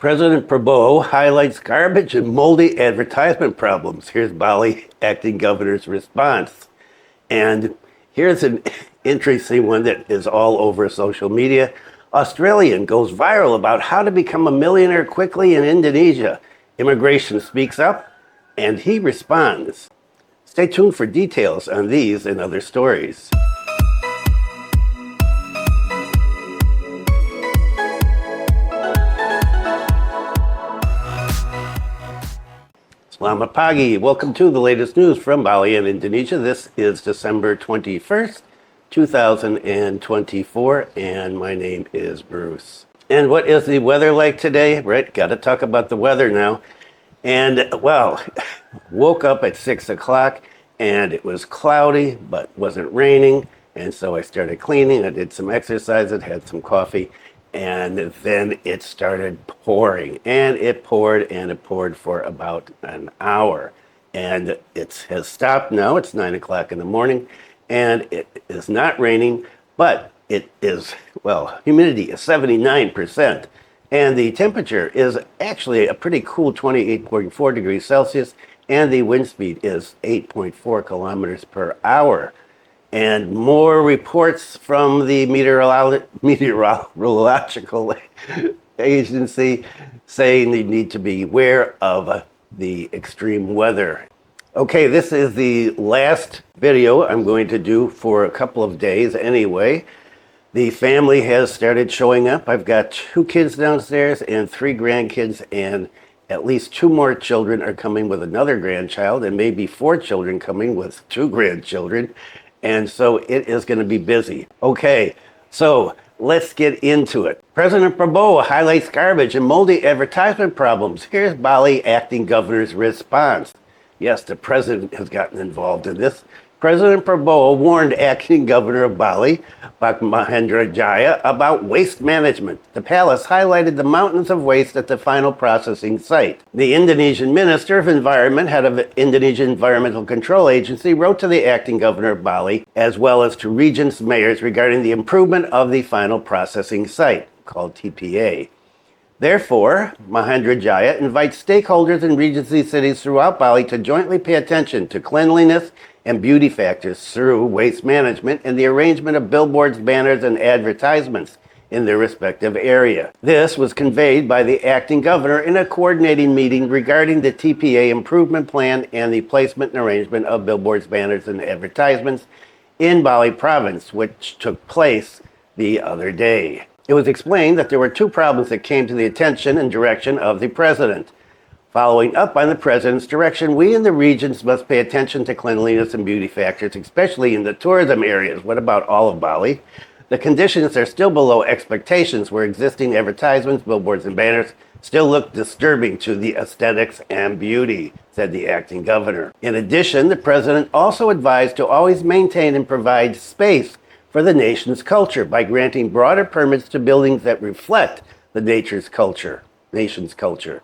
President Prabowo highlights garbage and moldy advertisement problems. Here's Bali acting governor's response. And here's an interesting one that is all over social media. Australian goes viral about how to become a millionaire quickly in Indonesia. Immigration speaks up, and he responds. Stay tuned for details on these and other stories. Selamat pagi. Welcome to the latest news from Bali and Indonesia. This is December 21st, 2024, and my name is Bruce. And what is the weather like today? Right, got to talk about the weather now. And, well, woke up at 6 o'clock, and it was cloudy, but wasn't raining. And so I started cleaning. I did some exercises, had some coffee, and then it started pouring. And it poured for about an hour. And it has stopped now. It's 9 o'clock in the morning, and it is not raining, but it is, well, humidity is 79%. And the temperature is actually a pretty cool 28.4 degrees Celsius, and the wind speed is 8.4 kilometers per hour. And more reports from the meteorological agency saying they need to be aware of the extreme weather. Okay, this is the last video I'm going to do for a couple of days anyway. The family has started showing up. I've got 2 kids downstairs and 3 grandkids, and at least 2 more children are coming with another grandchild, and maybe 4 children coming with 2 grandchildren. And so it is going to be busy. Okay, so let's get into it. President Prabowo highlights garbage and moldy advertisement problems. Here's Bali acting governor's response. Yes, the president has gotten involved in this. President Prabowo warned acting governor of Bali, Mahendra Jaya, about waste management. The palace highlighted the mountains of waste at the final processing site. The Indonesian Minister of Environment, head of the Indonesian Environmental Control Agency, wrote to the acting governor of Bali, as well as to regions' mayors regarding the improvement of the final processing site, called TPA. Therefore, Mahendra Jaya invites stakeholders in Regency cities throughout Bali to jointly pay attention to cleanliness and beauty factors through waste management and the arrangement of billboards, banners, and advertisements in their respective area. This was conveyed by the acting governor in a coordinating meeting regarding the TPA improvement plan and the placement and arrangement of billboards, banners, and advertisements in Bali province, which took place the other day. It was explained that there were 2 problems that came to the attention and direction of the president. Following up on the president's direction, we in the regions must pay attention to cleanliness and beauty factors, especially in the tourism areas. What about all of Bali? The conditions are still below expectations, where existing advertisements, billboards, and banners still look disturbing to the aesthetics and beauty, said the acting governor. In addition, the president also advised to always maintain and provide space for the nation's culture by granting broader permits to buildings that reflect the nation's culture.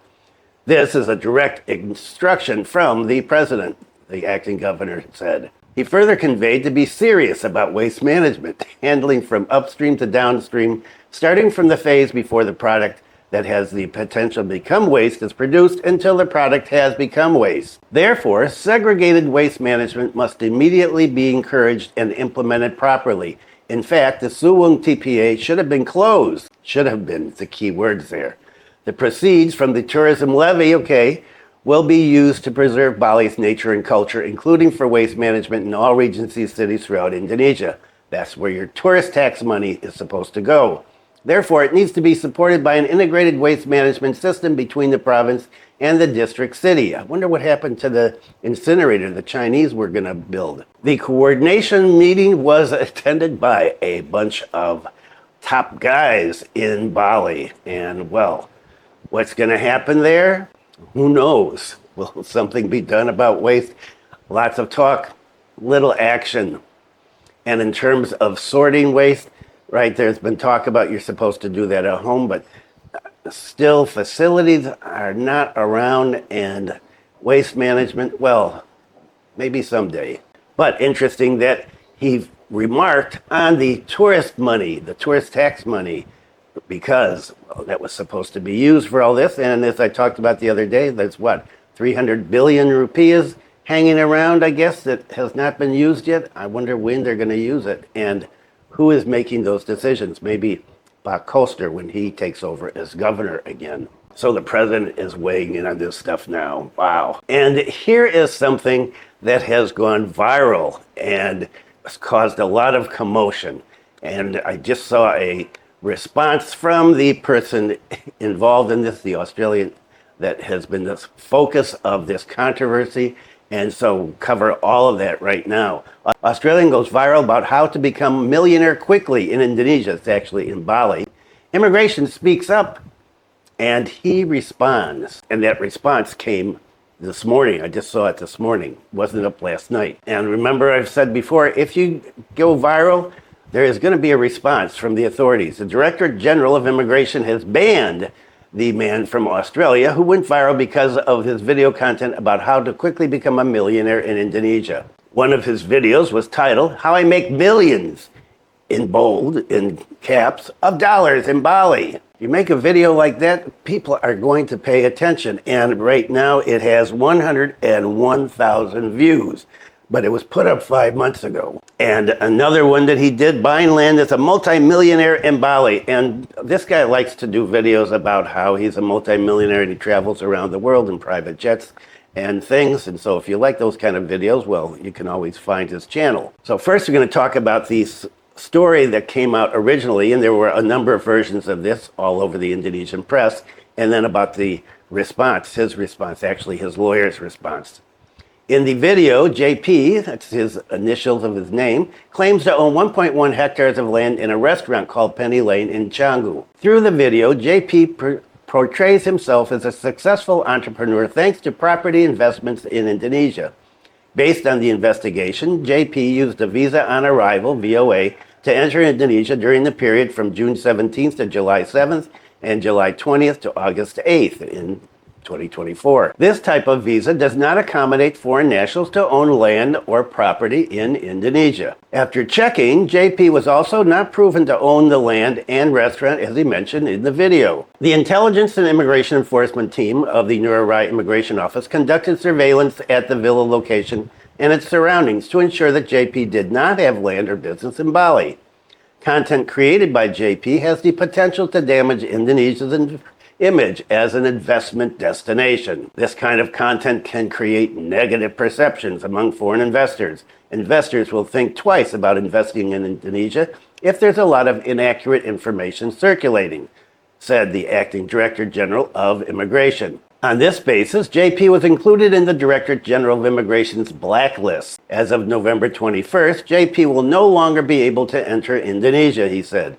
This is a direct instruction from the president, the acting governor said. He further conveyed to be serious about waste management, handling from upstream to downstream, starting from the phase before the product that has the potential to become waste is produced until the product has become waste. Therefore, segregated waste management must immediately be encouraged and implemented properly. In fact, the Suwung TPA should have been closed. Should have been the key words there. The proceeds from the tourism levy, will be used to preserve Bali's nature and culture, including for waste management in all Regency cities throughout Indonesia. That's where your tourist tax money is supposed to go. Therefore, it needs to be supported by an integrated waste management system between the province and the district city. I wonder what happened to the incinerator the Chinese were going to build. The coordination meeting was attended by a bunch of top guys in Bali. And, well, what's going to happen there? Who knows? Will something be done about waste? Lots of talk, little action. And in terms of sorting waste, right, there's been talk about you're supposed to do that at home, but still facilities are not around, and waste management, well, maybe someday. But interesting that he remarked on the tourist money, the tourist tax money, because that was supposed to be used for all this. And as I talked about the other day, there's what, 300 billion rupees hanging around, I guess, that has not been used yet. I wonder when they're going to use it and who is making those decisions. Maybe Bob Coaster when he takes over as governor again. So the president is weighing in on this stuff now. Wow. And here is something that has gone viral and has caused a lot of commotion. And I just saw a response from the person involved in this, the Australian that has been the focus of this controversy. And so we'll cover all of that right now. Australian goes viral about how to become millionaire quickly in Indonesia. It's actually in Bali. Immigration speaks up and he responds. And that response came this morning. I just saw it this morning. It wasn't up last night. And remember, I've said before, if you go viral, there is going to be a response from the authorities. The Director General of Immigration has banned the man from Australia who went viral because of his video content about how to quickly become a millionaire in Indonesia. One of his videos was titled, "How I Make Millions," in bold, in caps, of dollars in Bali. You make a video like that, people are going to pay attention. And right now it has 101,000 views. But it was put up 5 months ago. And another one that he did, buying land as a multimillionaire in Bali. And this guy likes to do videos about how he's a multimillionaire and he travels around the world in private jets and things. And so if you like those kind of videos, well, you can always find his channel. So first we're going to talk about the story that came out originally, and there were a number of versions of this all over the Indonesian press, and then about the response, his response, actually his lawyer's response. In the video, JP, that's his initials of his name, claims to own 1.1 hectares of land in a restaurant called Penny Lane in Canggu. Through the video, JP portrays himself as a successful entrepreneur thanks to property investments in Indonesia. Based on the investigation, JP used a visa on arrival, VOA, to enter Indonesia during the period from June 17th to July 7th and July 20th to August 8th in 2024. This type of visa does not accommodate foreign nationals to own land or property in Indonesia. After checking, JP was also not proven to own the land and restaurant as he mentioned in the video. The Intelligence and Immigration Enforcement team of the Nurai Immigration Office conducted surveillance at the villa location and its surroundings to ensure that JP did not have land or business in Bali. Content created by JP has the potential to damage Indonesia's image as an investment destination. This kind of content can create negative perceptions among foreign investors. Investors will think twice about investing in Indonesia if there's a lot of inaccurate information circulating, said the acting Director General of Immigration. On this basis, JP was included in the Director General of Immigration's blacklist. As of November 21st, JP will no longer be able to enter Indonesia, he said.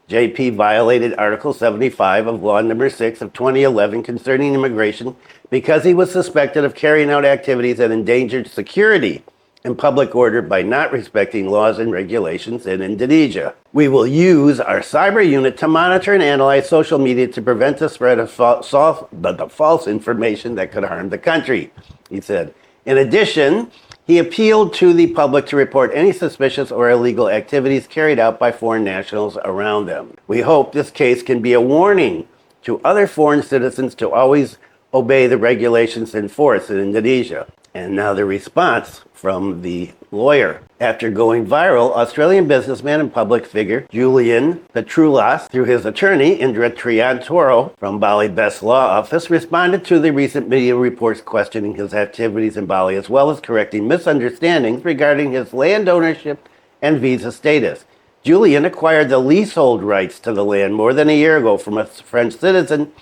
JP violated Article 75 of Law Number 6 of 2011 concerning immigration because he was suspected of carrying out activities that endangered security and public order by not respecting laws and regulations in Indonesia. We will use our cyber unit to monitor and analyze social media to prevent the spread of false information that could harm the country, he said. In addition, he appealed to the public to report any suspicious or illegal activities carried out by foreign nationals around them. We hope this case can be a warning to other foreign citizens to always obey the regulations in force in Indonesia. And now the response from the lawyer. After going viral, Australian businessman and public figure Julian Petroulas, through his attorney Indra Triantoro from Bali Best Law Office, responded to the recent media reports questioning his activities in Bali as well as correcting misunderstandings regarding his land ownership and visa status. Julian acquired the leasehold rights to the land more than a year ago from a French citizen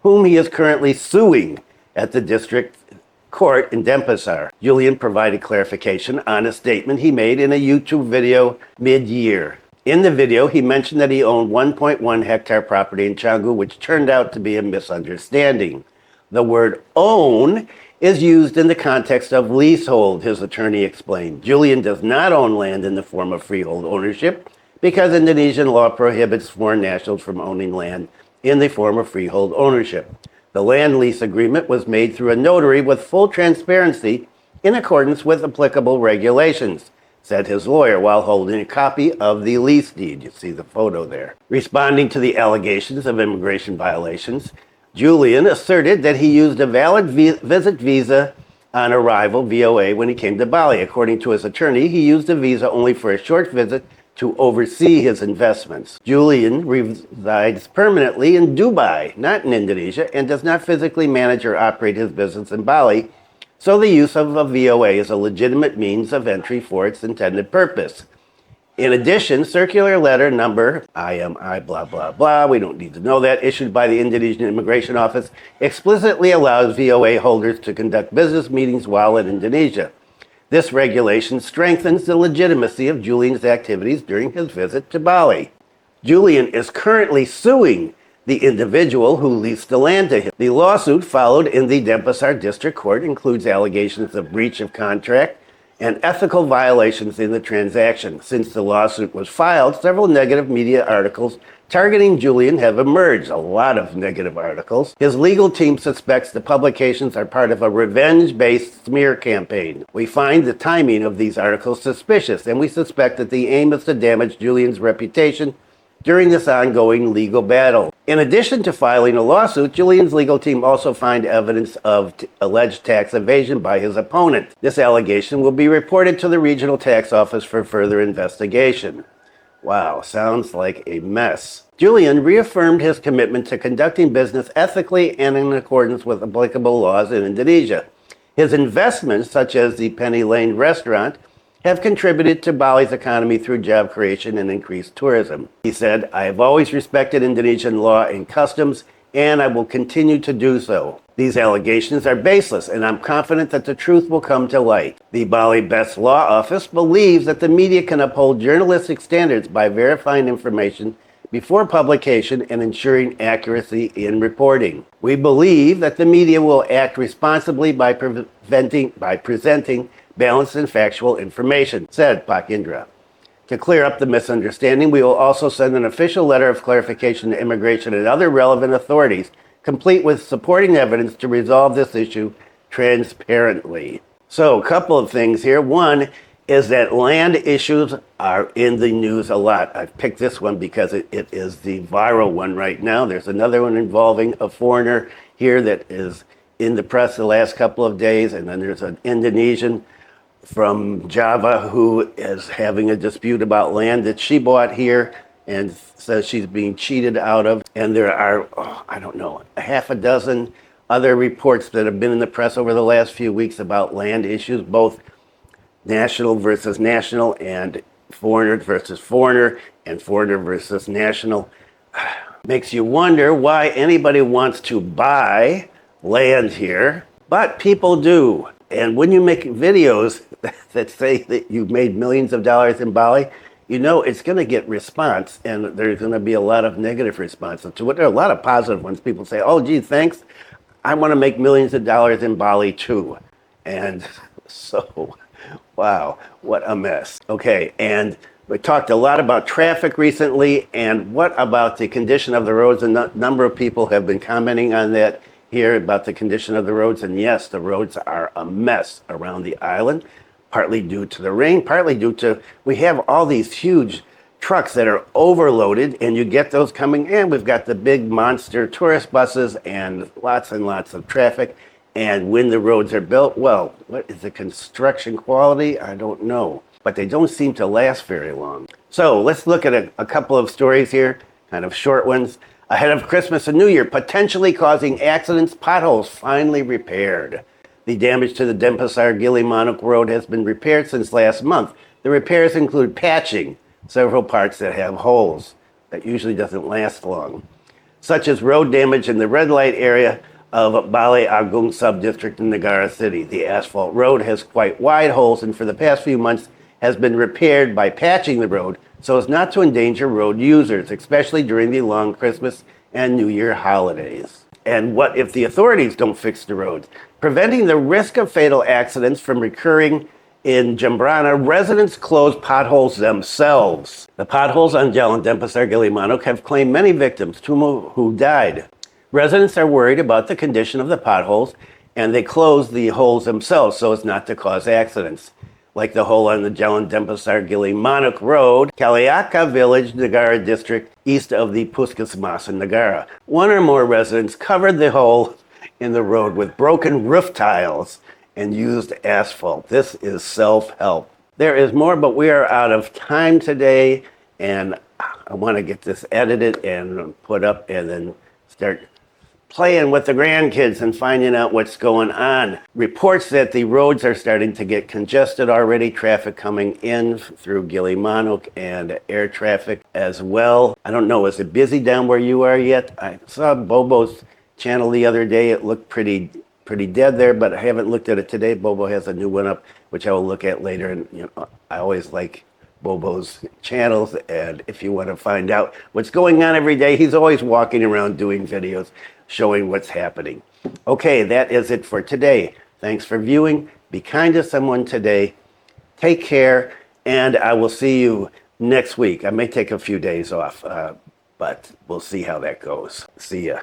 whom he is currently suing at the district court in Denpasar. Julian provided clarification on a statement he made in a YouTube video mid-year. In the video, he mentioned that he owned 1.1 hectare property in Canggu, which turned out to be a misunderstanding. The word own is used in the context of leasehold, his attorney explained. Julian does not own land in the form of freehold ownership because Indonesian law prohibits foreign nationals from owning land in the form of freehold ownership. The land lease agreement was made through a notary with full transparency in accordance with applicable regulations, said his lawyer while holding a copy of the lease deed. You see the photo there. Responding to the allegations of immigration violations, Julian asserted that he used a valid visit visa on arrival, VOA, when he came to Bali. According to his attorney, he used the visa only for a short visit to oversee his investments. Julian resides permanently in Dubai, not in Indonesia, and does not physically manage or operate his business in Bali, so the use of a VOA is a legitimate means of entry for its intended purpose. In addition, circular letter number IMI blah blah blah, we don't need to know that, issued by the Indonesian Immigration Office, explicitly allows VOA holders to conduct business meetings while in Indonesia. This regulation strengthens the legitimacy of Julian's activities during his visit to Bali. Julian is currently suing the individual who leased the land to him. The lawsuit followed in the Denpasar District Court includes allegations of breach of contract and ethical violations in the transaction. Since the lawsuit was filed, several negative media articles targeting Julian have emerged, a lot of negative articles. His legal team suspects the publications are part of a revenge-based smear campaign. We find the timing of these articles suspicious, and we suspect that the aim is to damage Julian's reputation during this ongoing legal battle. In addition to filing a lawsuit, Julian's legal team also find evidence of alleged tax evasion by his opponent. This allegation will be reported to the regional tax office for further investigation. Wow, sounds like a mess. Julian reaffirmed his commitment to conducting business ethically and in accordance with applicable laws in Indonesia. His investments, such as the Penny Lane restaurant, have contributed to Bali's economy through job creation and increased tourism. He said, "I have always respected Indonesian law and customs, and I will continue to do so. These allegations are baseless, and I'm confident that the truth will come to light." The Bali Best Law Office believes that the media can uphold journalistic standards by verifying information before publication and ensuring accuracy in reporting. "We believe that the media will act responsibly by presenting balanced and factual information," said Pak Indra. "To clear up the misunderstanding, we will also send an official letter of clarification to immigration and other relevant authorities, complete with supporting evidence to resolve this issue transparently." So, a couple of things here. One is that land issues are in the news a lot. I've picked this one because it is the viral one right now. There's another one involving a foreigner here that is in the press the last couple of days, and then there's an Indonesian from Java who is having a dispute about land that she bought here and says she's being cheated out of. And there are, a half a dozen other reports that have been in the press over the last few weeks about land issues, both national versus national and foreigner versus foreigner and foreigner versus national. Makes you wonder why anybody wants to buy land here, but people do. And when you make videos that say that you've made millions of dollars in Bali, you know it's going to get response, and there's going to be a lot of negative responses to it. There are a lot of positive ones. People say, "Oh, gee, thanks. I want to make millions of dollars in Bali too." And so, wow, what a mess. Okay, and we talked a lot about traffic recently, and what about the condition of the roads? A number of people have been commenting on that here about the condition of the roads, and yes, the roads are a mess around the island, partly due to the rain, partly due to, we have all these huge trucks that are overloaded, and you get those coming in. We've got the big monster tourist buses and lots of traffic, and when the roads are built, well, what is the construction quality? I don't know, but they don't seem to last very long. So let's look at a couple of stories here, kind of short ones. Ahead of Christmas and New Year, potentially causing accidents, potholes finally repaired. The damage to the Denpasar-Gili-Manuk road has been repaired since last month. The repairs include patching several parts that have holes. That usually doesn't last long. Such as road damage in the red light area of Bali Agung subdistrict in Negara City. The asphalt road has quite wide holes, and for the past few months has been repaired by patching the road so as not to endanger road users, especially during the long Christmas and New Year holidays. And what if the authorities don't fix the roads? Preventing the risk of fatal accidents from recurring in Jembrana, residents close potholes themselves. The potholes on Jalan Denpasar-Gili-Manuk have claimed many victims, two who died. Residents are worried about the condition of the potholes, and they close the holes themselves so as not to cause accidents. like the hole on the Jalan Denpasar Gili Manuk Road, Kaliaka Village, Negara District, east of the Puskesmas in Negara. One or more residents covered the hole in the road with broken roof tiles and used asphalt. This is self-help. There is more, but we are out of time today, and I want to get this edited and put up and then start playing with the grandkids and finding out what's going on. Reports that the roads are starting to get congested already, traffic coming in through Gili Manuk and air traffic as well. I don't know, is it busy down where you are yet? I saw Bobo's channel the other day. It looked pretty dead there, but I haven't looked at it today. Bobo has a new one up, which I will look at later. And I always like Bobo's channels, and if you want to find out what's going on every day, he's always walking around doing videos showing what's happening. Okay, that is it for today. Thanks for viewing. Be kind to someone today. Take care, and I will see you next week. I may take a few days off, but we'll see how that goes. See ya.